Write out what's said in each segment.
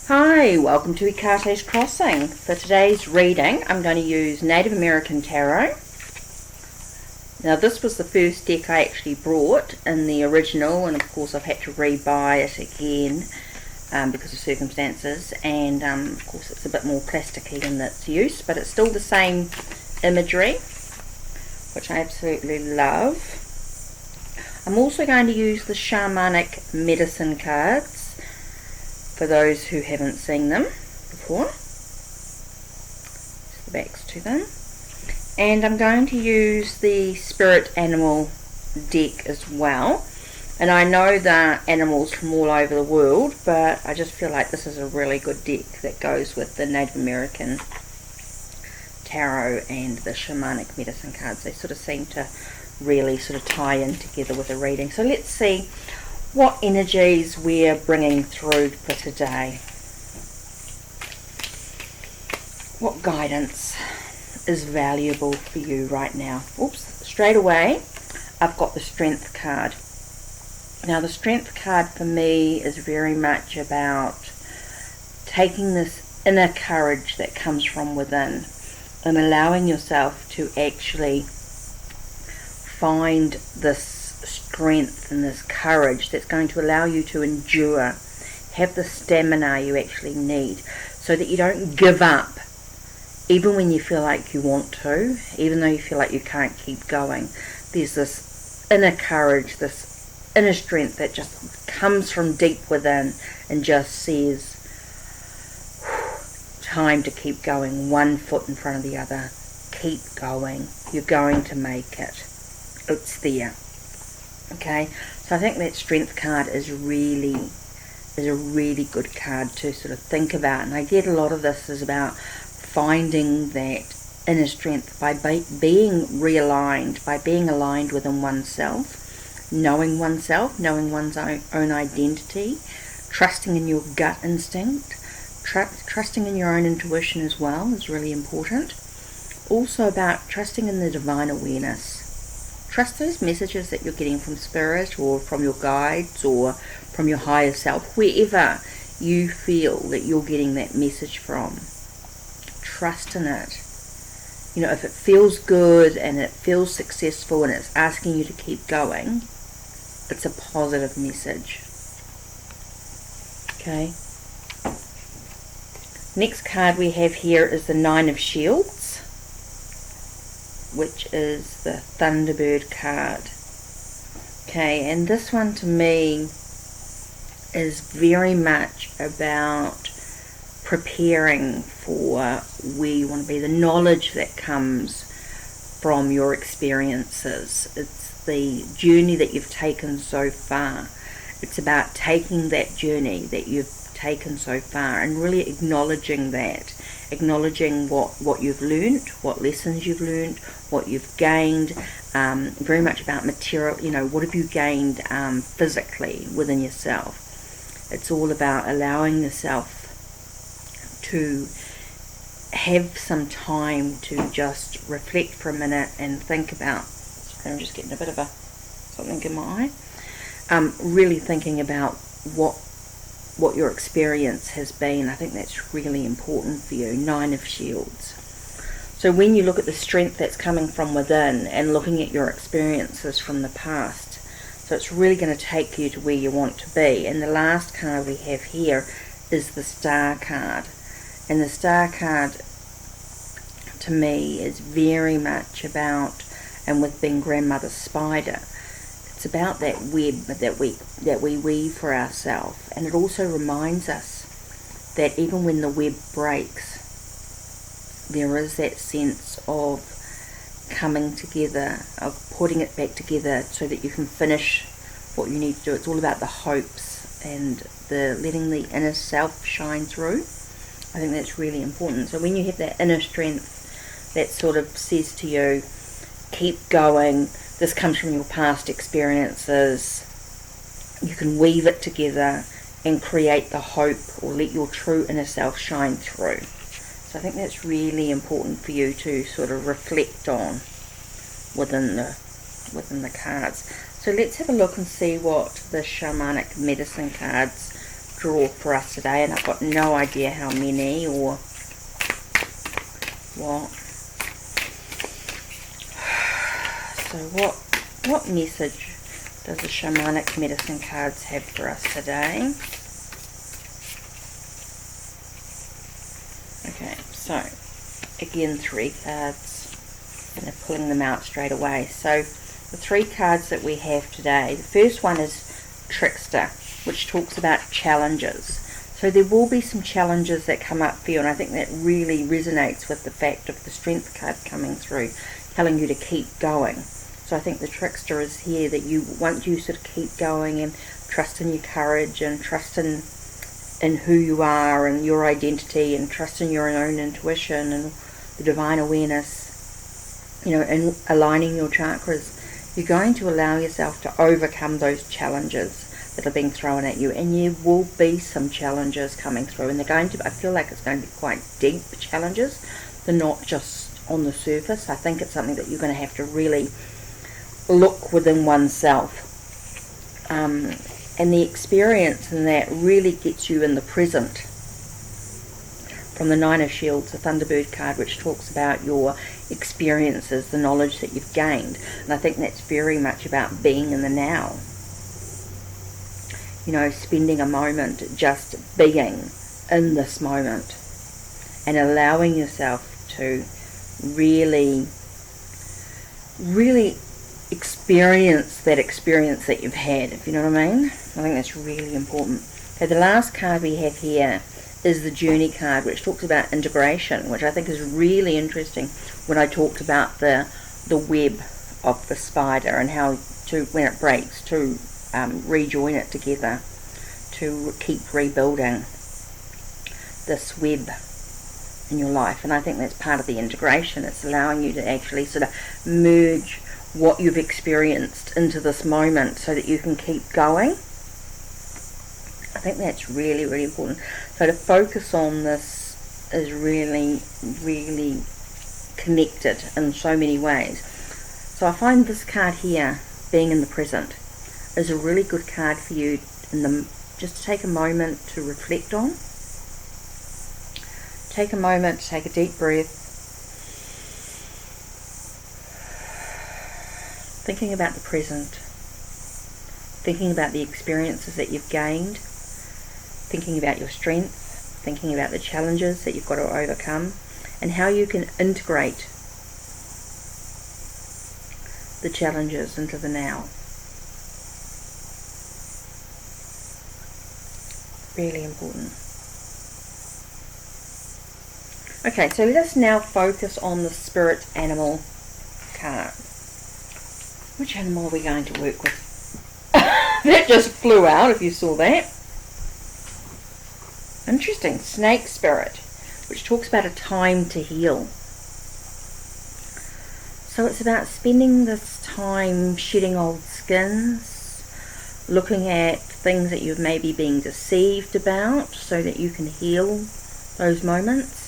Hi, welcome to Ikate's Crossing. For today's reading, I'm going to use Native American Tarot. Now, this was the first deck I actually brought in the original, and of course I've had to rebuy it again because of circumstances, and of course it's a bit more plasticky in its use, but it's still the same imagery, which I absolutely love. I'm also going to use the Shamanic medicine cards for those who haven't seen them before. Just the backs to them. And I'm going to use the spirit animal deck as well. And I know there are animals from all over the world, but I just feel like this is a really good deck that goes with the Native American tarot and the shamanic medicine cards. They sort of seem to really sort of tie in together with the reading. So let's see what energies we're bringing through for today. What guidance is valuable for you right now? Oops, straight away I've got the Strength card. Now the Strength card for me is very much about taking this inner courage that comes from within and allowing yourself to actually find this strength and this courage that's going to allow you to endure, have the stamina you actually need, so that you don't give up even when you feel like you want to, even though you feel like you can't keep going. There's this inner courage, this inner strength that just comes from deep within and just says, time to keep going, one foot in front of the other, keep going, you're going to make it, it's there. Okay, so I think that Strength card is a really good card to sort of think about, and I get a lot of this is about finding that inner strength by being realigned, by being aligned within oneself, knowing one's own identity, trusting in your gut instinct, trusting in your own intuition as well is really important. Also about trusting in the divine awareness. Trust those messages that you're getting from spirit or from your guides or from your higher self, wherever you feel that you're getting that message from. Trust in it. You know, if it feels good and it feels successful and it's asking you to keep going, it's a positive message. Okay. Next card we have here is the Nine of Shields, which is the Thunderbird card. Okay, and this one to me is very much about preparing for where you want to be, the knowledge that comes from your experiences. It's the journey that you've taken so far. It's about taking that journey that you've taken so far and really acknowledging that, acknowledging what you've learned, what lessons you've learned, what you've gained, very much about material, you know, what have you gained physically within yourself. It's all about allowing yourself to have some time to just reflect for a minute and think about, sorry, I'm just getting a bit of something in my eye, really thinking about what your experience has been. I think that's really important for you. Nine of Shields. So when you look at the strength that's coming from within and looking at your experiences from the past, so it's really going to take you to where you want to be. And the last card we have here is the Star card. And the Star card to me is very much about, and with being Grandmother Spider, it's about that web that we weave for ourselves. And it also reminds us that even when the web breaks, there is that sense of coming together, of putting it back together so that you can finish what you need to do. It's all about the hopes and the letting the inner self shine through. I think that's really important. So when you have that inner strength that sort of says to you, keep going, this comes from your past experiences, you can weave it together and create the hope, or let your true inner self shine through. So I think that's really important for you to sort of reflect on within the cards. So let's have a look and see what the Shamanic medicine cards draw for us today, and I've got no idea how many or what. So what message does the Shamanic Medicine cards have for us today? Okay, so again 3 cards, and they're pulling them out straight away. So the 3 cards that we have today, the first one is Trickster, which talks about challenges. So there will be some challenges that come up for you, and I think that really resonates with the fact of the Strength card coming through, telling you to keep going. So I think the Trickster is here, that you want you sort of keep going and trust in your courage and trust in who you are and your identity, and trust in your own intuition and the divine awareness, you know, and aligning your chakras. You're going to allow yourself to overcome those challenges that are being thrown at you, and there will be some challenges coming through, and they're going to, I feel like it's going to be quite deep challenges. They're not just on the surface. I think it's something that you're going to have to really look within oneself, and the experience in that really gets you in the present. From the 9 of Shields, the Thunderbird card, which talks about your experiences, the knowledge that you've gained, and I think that's very much about being in the now. You know, spending a moment just being in this moment and allowing yourself to really experience that you've had, if you know what I mean. I think that's really important. Okay, the last card we have here is the Journey card, which talks about integration, which I think is really interesting when I talked about the web of the spider and how to, when it breaks, to rejoin it together, to keep rebuilding this web in your life. And I think that's part of the integration. It's allowing you to actually sort of merge what you've experienced into this moment so that you can keep going. I think that's really, really important. So to focus on this is really, really connected in so many ways. So I find this card here, being in the present, is a really good card for you just to take a moment to reflect on. Take a moment to take a deep breath, thinking about the present, thinking about the experiences that you've gained, thinking about your strength, thinking about the challenges that you've got to overcome, and how you can integrate the challenges into the now. Really important. Okay, so let us now focus on the Spirit Animal card. Which animal are we going to work with? That just flew out, if you saw that. Interesting. Snake Spirit, which talks about a time to heal. So it's about spending this time shedding old skins, looking at things that you've maybe been deceived about so that you can heal those moments.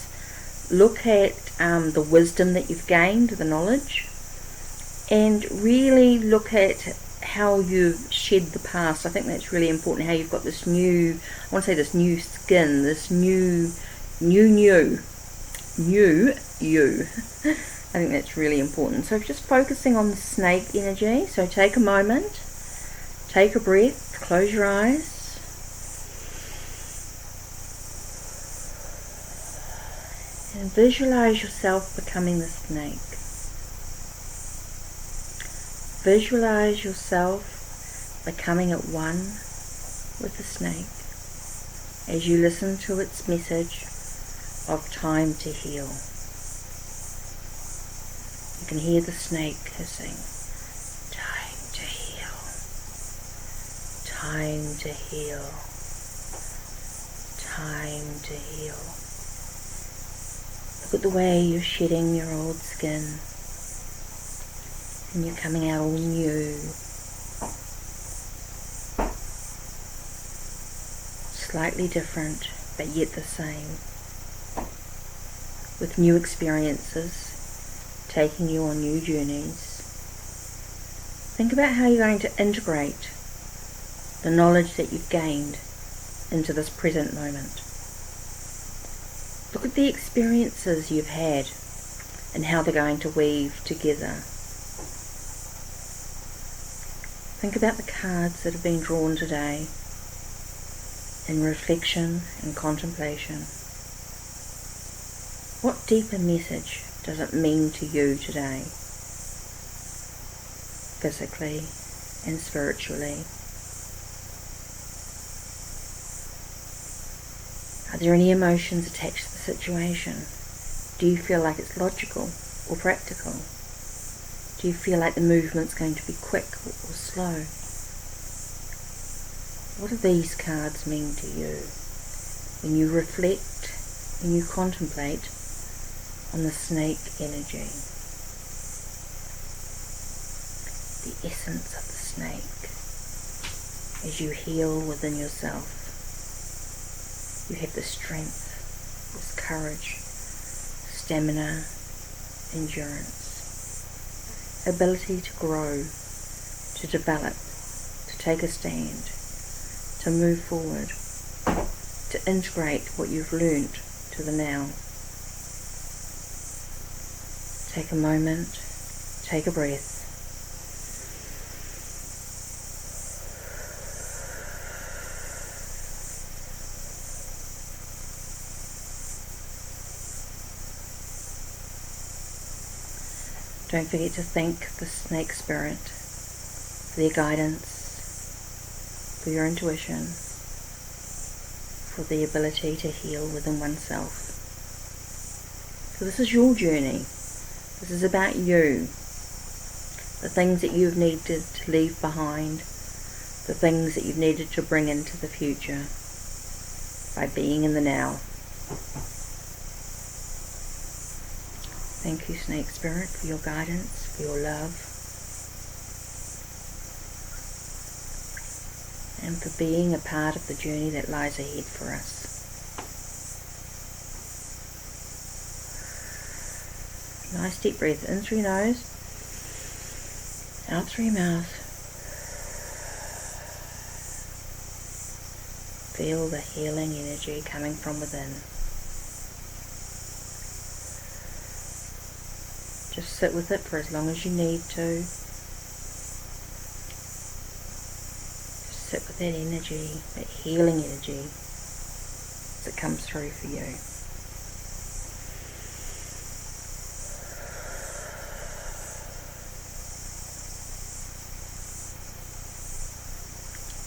Look at the wisdom that you've gained, the knowledge, and really look at how you've shed the past. I think that's really important, how you've got this new, I want to say this new skin, this new you. I think that's really important. So just focusing on the snake energy. So take a moment, take a breath, close your eyes. And visualize yourself becoming the snake. Visualize yourself becoming at one with the snake as you listen to its message of time to heal. You can hear the snake hissing, time to heal, time to heal, time to heal. Look at the way you're shedding your old skin. And you're coming out all new. Slightly different, but yet the same. With new experiences, taking you on new journeys. Think about how you're going to integrate the knowledge that you've gained into this present moment. Look at the experiences you've had and how they're going to weave together. Think about the cards that have been drawn today in reflection and contemplation. What deeper message does it mean to you today, physically and spiritually? Are there any emotions attached to the situation? Do you feel like it's logical or practical? Do you feel like the movement's going to be quick or slow? What do these cards mean to you when you reflect, when you contemplate on the snake energy? The essence of the snake as you heal within yourself. You have the strength, this courage, stamina, endurance, ability to grow, to develop, to take a stand, to move forward, to integrate what you've learnt to the now. Take a moment, take a breath. Don't forget to thank the snake spirit for their guidance, for your intuition, for the ability to heal within oneself. So this is your journey. This is about you. The things that you've needed to leave behind, the things that you've needed to bring into the future by being in the now. Thank you, Snake Spirit, for your guidance, for your love, and for being a part of the journey that lies ahead for us. Nice deep breath in through your nose, out through your mouth. Feel the healing energy coming from within. Just sit with it for as long as you need to. Just sit with that energy, that healing energy, as it comes through for you.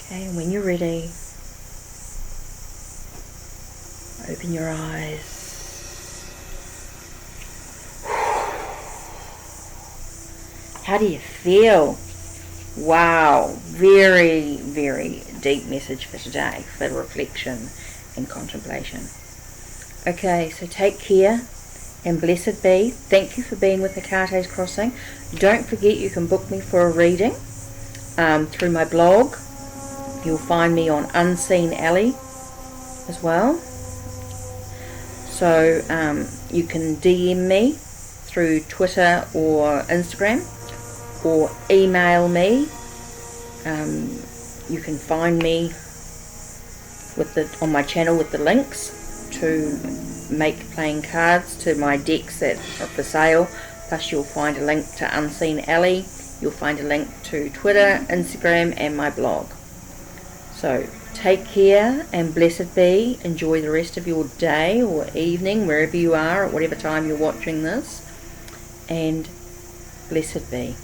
Okay, and when you're ready, open your eyes. How do you feel? Wow, very, very deep message for today, for reflection and contemplation. Okay, so take care and blessed be. Thank you for being with the Cartes Crossing. Don't forget you can book me for a reading through my blog. You'll find me on Unseen Alley as well. So you can DM me through Twitter or Instagram, or email me. You can find me with on my channel with the links to make playing cards to my decks that are for sale. Plus you'll find a link to Unseen Alley. You'll find a link to Twitter, Instagram, and my blog. So take care and blessed be. Enjoy the rest of your day or evening, wherever you are, at whatever time you're watching this. And blessed be.